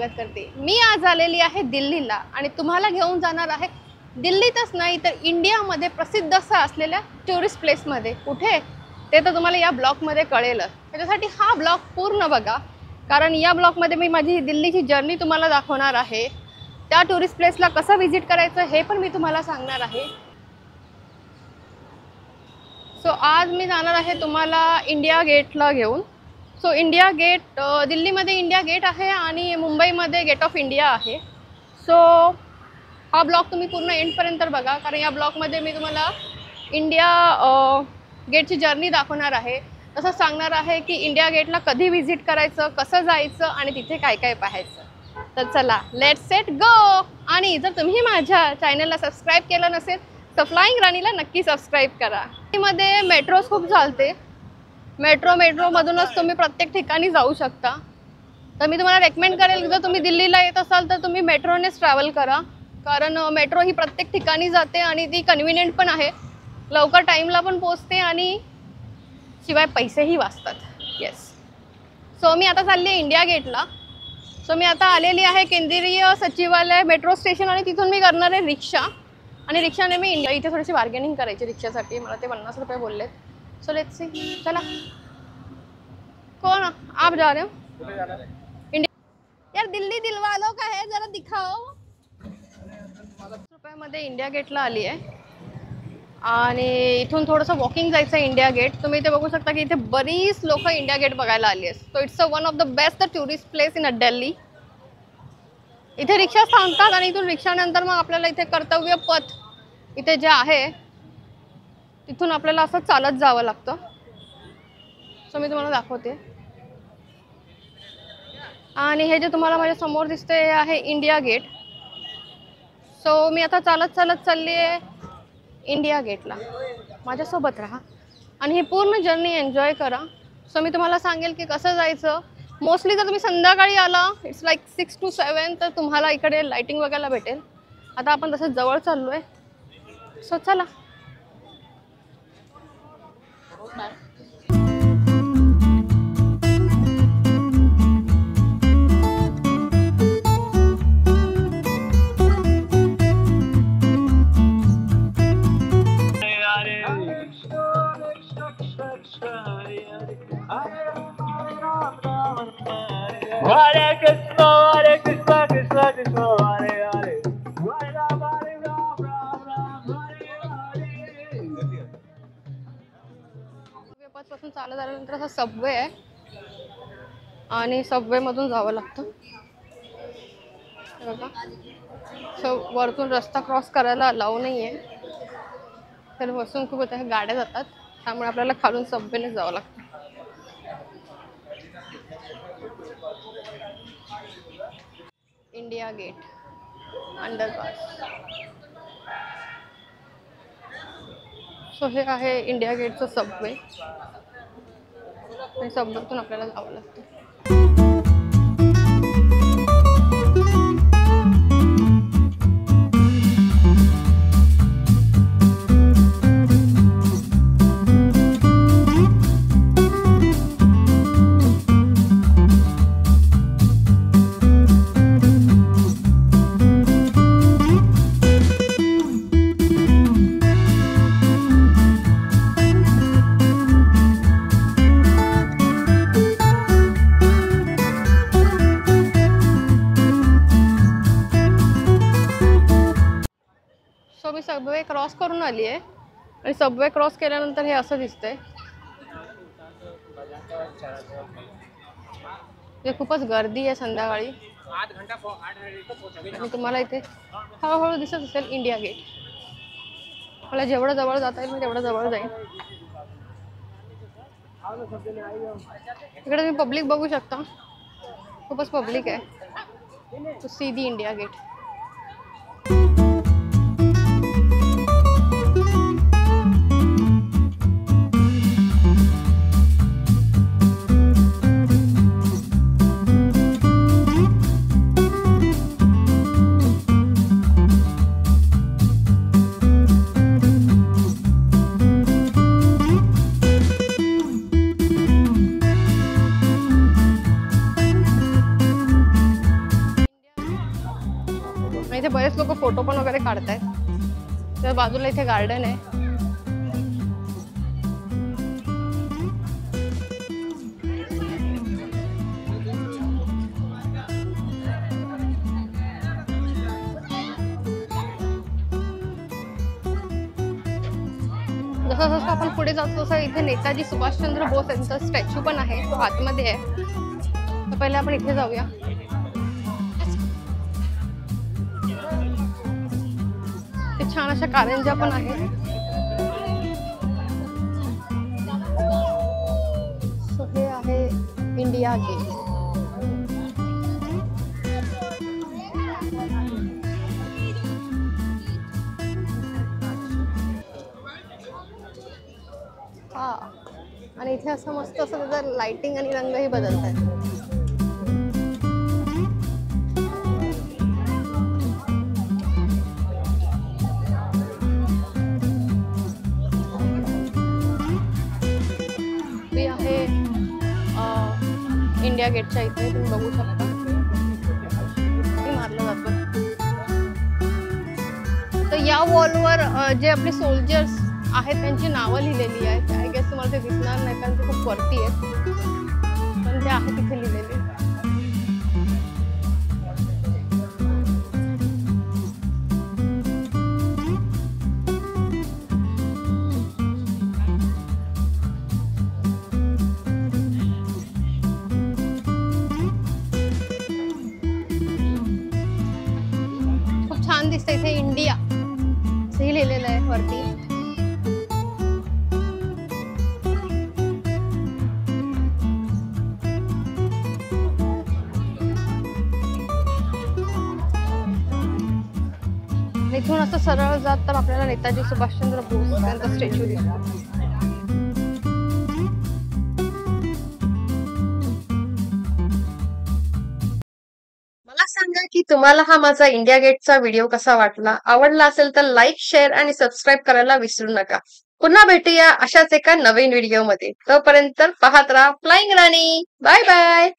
स्वागत करते। मी आज आलेली आहे दिल्लीला आणि तुम्हाला घेऊन जाणार आहे दिल्लीतच नाही तर इंडियामध्ये प्रसिद्ध असलेल्या टुरिस्ट प्लेसमध्ये। कुठे ते तर तुम्हाला या ब्लॉगमध्ये कळेलच। त्याच्यासाठी हा ब्लॉग पूर्ण बघा, कारण या ब्लॉगमध्ये मी माझी दिल्लीची जर्नी तुम्हाला दाखवणार आहे। त्या टुरिस्ट प्लेसला कसं व्हिजिट करायचं हे पण मी तुम्हाला सांगणार आहे। सो आज मी जाणार आहे तुम्हाला इंडिया गेटला घेऊन। सो इंडिया गेट दिल्लीमध्ये इंडिया गेट आहे आणि मुंबईमध्ये गेट ऑफ इंडिया आहे। सो हा ब्लॉग तुम्ही पूर्ण एंडपर्यंत बघा, कारण या ब्लॉगमध्ये मी तुम्हाला इंडिया गेटची जर्नी दाखवणार आहे। तसं सांगणार आहे की इंडिया गेटला कधी व्हिजिट करायचं, कसं जायचं आणि तिथे काय काय पाहायचं। तर चला लेट्स सेट गो। आणि जर तुम्ही माझ्या चॅनलला सबस्क्राईब केलं नसेल तर फ्लाइंग राणीला नक्की सबस्क्राईब करा। मध्ये मेट्रोज खूप चालते, मेट्रोमधूनच तुम्ही प्रत्येक ठिकाणी जाऊ शकता। तर मी तुम्हाला रेकमेंड करेल की जर तुम्ही दिल्लीला येत असाल तर तुम्ही मेट्रोनेच ट्रॅव्हल करा, कारण मेट्रो ही प्रत्येक ठिकाणी जाते आणि ती कन्व्हिनियंट पण आहे, लवकर टाईमला पण पोहोचते आणि शिवाय पैसेही वाचतात। येस, सो मी आता चालली आहे इंडिया गेटला। सो मी आता आलेली आहे केंद्रीय सचिवालय मेट्रो स्टेशन आणि तिथून मी करणार आहे रिक्षा। आणि रिक्षाने मी इंडिया इथे थोडीशी बार्गेनिंग करायची रिक्षासाठी, मला ते 50 रुपये बोललेत। सो लेट्स सी, चला। कौन आप जा रहे हो? इंडिया यार दिल्ली दिलवालों का है, जरा दिखाओ। 50 रुपयामध्ये इंडिया गेटला आली आहे आणि इथून थोडंसं वॉकिंग जायचं आहे इंडिया गेट। तुम्ही इथे बघू शकता की इथे बरीच लोक इंडिया गेट बघायला आली आहेत। So it's one of the best tourist place in Delhi. इथे रिक्षा थांबतात आणि इथून रिक्षानंतर मग आपल्याला इथे कर्तव्य पथ इथे जे आहे तिथून आपल्याला असं चालत जावं लागतं। सो मी तुम्हाला दाखवते। आणि हे जे तुम्हाला माझ्या समोर दिसते हे आहे इंडिया गेट। सो मी आता चालत चालली आहे इंडिया गेटला। माझ्यासोबत राहा आणि ही पूर्ण जर्नी एन्जॉय करा। सो मी तुम्हाला सांगेल की कसं जायचं। मोस्टली जर तुम्ही संध्याकाळी आला, इट्स लाईक 6 to 7, तर तुम्हाला इकडे लाइटिंग बघायला भेटेल। आता आपण तसं जवळ चाललो आहे, सो चला। Hare Krishna, Hare Krishna, Krishna Krishna, Hare Hare, Hare Rama, Hare Rama, Rama Rama, Hare Hare. पासून चालत आल्यानंतर असा सबवे आहे आणि सबवे मधून जावं लागतं बघा। सो वरतून रस्ता क्रॉस करायला अलाउ नाही आहे, तर बसून खूप होत्या गाड्या जातात, त्यामुळे आपल्याला खालून सबवेने जावं लागतं। India gate underpass. सो हे आहे इंडिया गेटचं सबवे आणि सबवेतून आपल्याला जावं लागतं। सो मी सबवे क्रॉस करून आली आहे आणि सबवे क्रॉस केल्यानंतर हे असं दिसतंय। हे खूपच गर्दी आहे संध्याकाळी आणि तुम्हाला इथे हळूहळू दिसत असेल इंडिया गेट। मला जेवढं जवळ जाता येईल मी तेवढं जवळ जाईन। इकडे तुम्ही पब्लिक बघू शकता, खूपच पब्लिक आहे to see the India Gate. इथे बरेच लोक फोटो पण वगैरे काढतायत. तर बाजूला इथे गार्डन आहे. जसं जसं आपण पुढे जातो तसं इथे नेताजी सुभाषचंद्र बोस यांचा स्टॅच्यू पण आहे, तो आतमध्ये आहे. तर पहिले आपण इथे जाऊया. ते छान अशा कारंज्या पण आहेत. सो हे आहे इंडिया गेट. हा, आणि इथे असं मस्त असं त्याचं लाइटिंग आणि रंगही बदलत आहेत. मी आहे इंडिया गेटच्या इथे, तुम्ही बघू शकता मारलं जातं. तर या वॉलवर जे आपले सोल्जर्स आहेत त्यांची नावं लिहिलेली आहेत. आय गेस तुम्हाला ते दिसणार नाही कारण ते खूप वरती आहेत, पण ते आहे तिथे लिहिलेले. खूप छान दिसतं. इथे इंडिया असंही लिहिलेलं आहे वरती. इथून असं सरळ जात तर आपल्याला नेताजी सुभाषचंद्र बोस यांचा स्टॅच्यू दिसतो. मला सांगा की तुम्हाला हा माझा इंडिया गेटचा व्हिडिओ कसा वाटला. आवडला असेल तर लाईक, शेअर आणि सबस्क्राईब करायला विसरू नका. पुन्हा भेटूया अशाच एका नवीन व्हिडिओ मध्ये. तोपर्यंत पाहत राहा फ्लाइंग राणी. Bye bye.